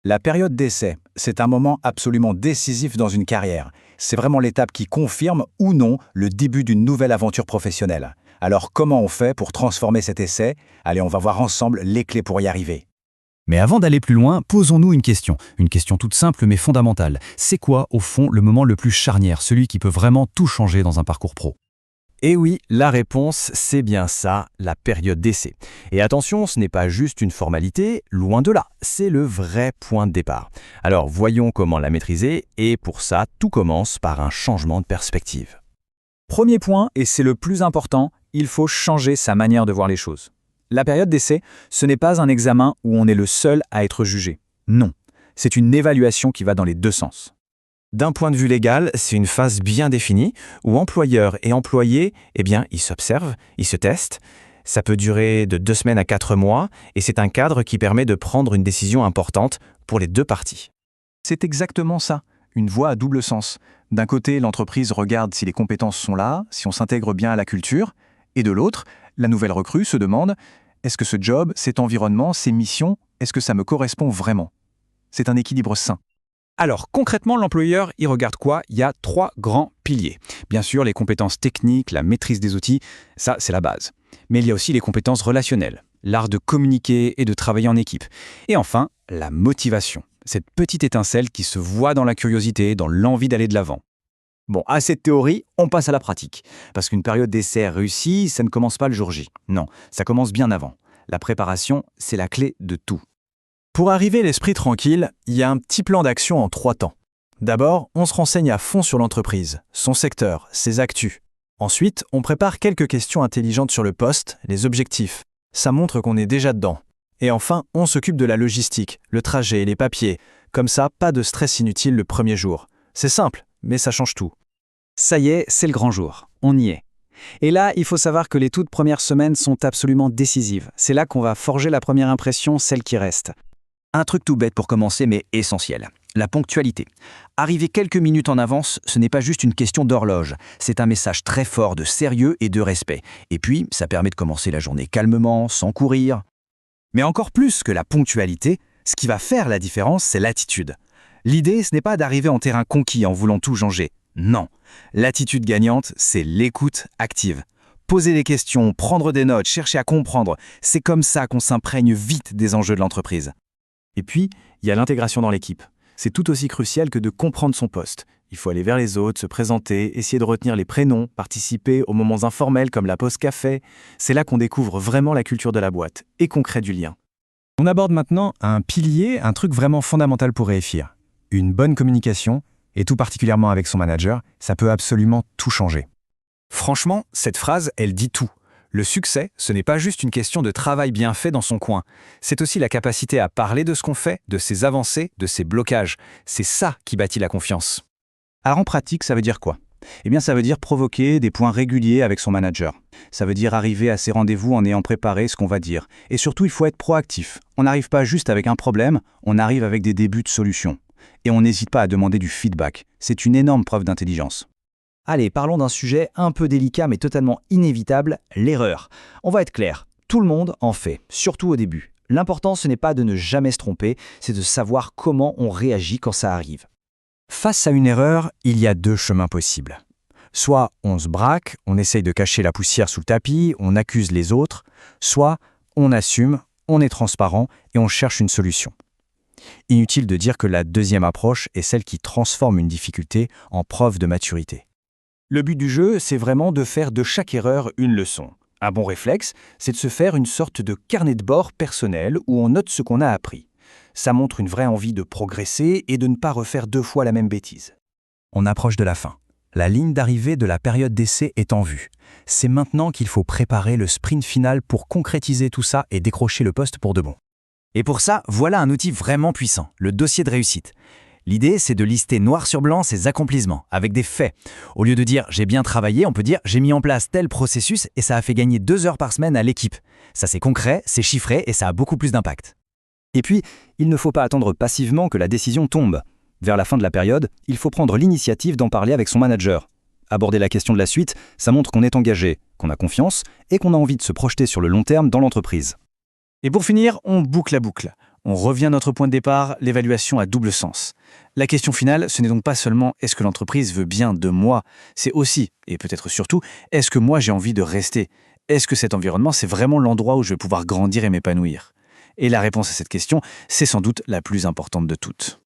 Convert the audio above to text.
La période d'essai, c'est un moment absolument décisif dans une carrière. C'est vraiment l'étape qui confirme ou non le début d'une nouvelle aventure professionnelle. Alors comment on fait pour transformer cet essai? Allez, on va voir ensemble les clés pour y arriver. Mais avant d'aller plus loin, posons-nous une question toute simple mais fondamentale. C'est quoi, au fond, le moment le plus charnière, celui qui peut vraiment tout changer dans un parcours pro? Et oui, la réponse, c'est bien ça, la période d'essai. Et attention, ce n'est pas juste une formalité, loin de là, c'est le vrai point de départ. Alors voyons comment la maîtriser, et pour ça, tout commence par un changement de perspective. Premier point, et c'est le plus important, il faut changer sa manière de voir les choses. La période d'essai, ce n'est pas un examen où on est le seul à être jugé. Non, c'est une évaluation qui va dans les deux sens. D'un point de vue légal, c'est une phase bien définie où employeur et employé, ils s'observent, ils se testent. Ça peut durer de 2 semaines à 4 mois et c'est un cadre qui permet de prendre une décision importante pour les deux parties. C'est exactement ça, une voie à double sens. D'un côté, l'entreprise regarde si les compétences sont là, si on s'intègre bien à la culture, et de l'autre, la nouvelle recrue se demande « Est-ce que ce job, cet environnement, ces missions, est-ce que ça me correspond vraiment ?» C'est un équilibre sain. Alors, concrètement, l'employeur, il regarde quoi? Il y a 3 grands piliers. Bien sûr, les compétences techniques, la maîtrise des outils, ça, c'est la base. Mais il y a aussi les compétences relationnelles, l'art de communiquer et de travailler en équipe. Et enfin, la motivation, cette petite étincelle qui se voit dans la curiosité, dans l'envie d'aller de l'avant. Bon, assez de théorie, on passe à la pratique. Parce qu'une période d'essai réussie, ça ne commence pas le jour J. Non, ça commence bien avant. La préparation, c'est la clé de tout. Pour arriver l'esprit tranquille, il y a un petit plan d'action en 3 temps. D'abord, on se renseigne à fond sur l'entreprise, son secteur, ses actus. Ensuite, on prépare quelques questions intelligentes sur le poste, les objectifs. Ça montre qu'on est déjà dedans. Et enfin, on s'occupe de la logistique, le trajet, les papiers. Comme ça, pas de stress inutile le premier jour. C'est simple, mais ça change tout. Ça y est, c'est le grand jour. On y est. Et là, il faut savoir que les toutes premières semaines sont absolument décisives. C'est là qu'on va forger la première impression, celle qui reste. Un truc tout bête pour commencer, mais essentiel. La ponctualité. Arriver quelques minutes en avance, ce n'est pas juste une question d'horloge. C'est un message très fort de sérieux et de respect. Et puis, ça permet de commencer la journée calmement, sans courir. Mais encore plus que la ponctualité, ce qui va faire la différence, c'est l'attitude. L'idée, ce n'est pas d'arriver en terrain conquis en voulant tout changer. Non. L'attitude gagnante, c'est l'écoute active. Poser des questions, prendre des notes, chercher à comprendre, c'est comme ça qu'on s'imprègne vite des enjeux de l'entreprise. Et puis, il y a l'intégration dans l'équipe. C'est tout aussi crucial que de comprendre son poste. Il faut aller vers les autres, se présenter, essayer de retenir les prénoms, participer aux moments informels comme la pause café. C'est là qu'on découvre vraiment la culture de la boîte et qu'on crée du lien. On aborde maintenant un pilier, un truc vraiment fondamental pour réussir. Une bonne communication, et tout particulièrement avec son manager, ça peut absolument tout changer. Franchement, cette phrase, elle dit tout. Le succès, ce n'est pas juste une question de travail bien fait dans son coin. C'est aussi la capacité à parler de ce qu'on fait, de ses avancées, de ses blocages. C'est ça qui bâtit la confiance. Alors en pratique, ça veut dire quoi? Eh bien, ça veut dire provoquer des points réguliers avec son manager. Ça veut dire arriver à ses rendez-vous en ayant préparé ce qu'on va dire. Et surtout, il faut être proactif. On n'arrive pas juste avec un problème, on arrive avec des débuts de solutions. Et on n'hésite pas à demander du feedback. C'est une énorme preuve d'intelligence. Allez, parlons d'un sujet un peu délicat mais totalement inévitable, l'erreur. On va être clair, tout le monde en fait, surtout au début. L'important, ce n'est pas de ne jamais se tromper, c'est de savoir comment on réagit quand ça arrive. Face à une erreur, il y a 2 chemins possibles. Soit on se braque, on essaye de cacher la poussière sous le tapis, on accuse les autres, soit on assume, on est transparent et on cherche une solution. Inutile de dire que la deuxième approche est celle qui transforme une difficulté en preuve de maturité. Le but du jeu, c'est vraiment de faire de chaque erreur une leçon. Un bon réflexe, c'est de se faire une sorte de carnet de bord personnel où on note ce qu'on a appris. Ça montre une vraie envie de progresser et de ne pas refaire 2 fois la même bêtise. On approche de la fin. La ligne d'arrivée de la période d'essai est en vue. C'est maintenant qu'il faut préparer le sprint final pour concrétiser tout ça et décrocher le poste pour de bon. Et pour ça, voilà un outil vraiment puissant, le dossier de réussite. L'idée, c'est de lister noir sur blanc ses accomplissements, avec des faits. Au lieu de dire « j'ai bien travaillé », on peut dire « j'ai mis en place tel processus et ça a fait gagner 2 heures par semaine à l'équipe ». Ça, c'est concret, c'est chiffré et ça a beaucoup plus d'impact. Et puis, il ne faut pas attendre passivement que la décision tombe. Vers la fin de la période, il faut prendre l'initiative d'en parler avec son manager. Aborder la question de la suite, ça montre qu'on est engagé, qu'on a confiance et qu'on a envie de se projeter sur le long terme dans l'entreprise. Et pour finir, on boucle la boucle. On revient à notre point de départ, l'évaluation à double sens. La question finale, ce n'est donc pas seulement est-ce que l'entreprise veut bien de moi, c'est aussi, et peut-être surtout, est-ce que moi j'ai envie de rester? Est-ce que cet environnement, c'est vraiment l'endroit où je vais pouvoir grandir et m'épanouir? Et la réponse à cette question, c'est sans doute la plus importante de toutes.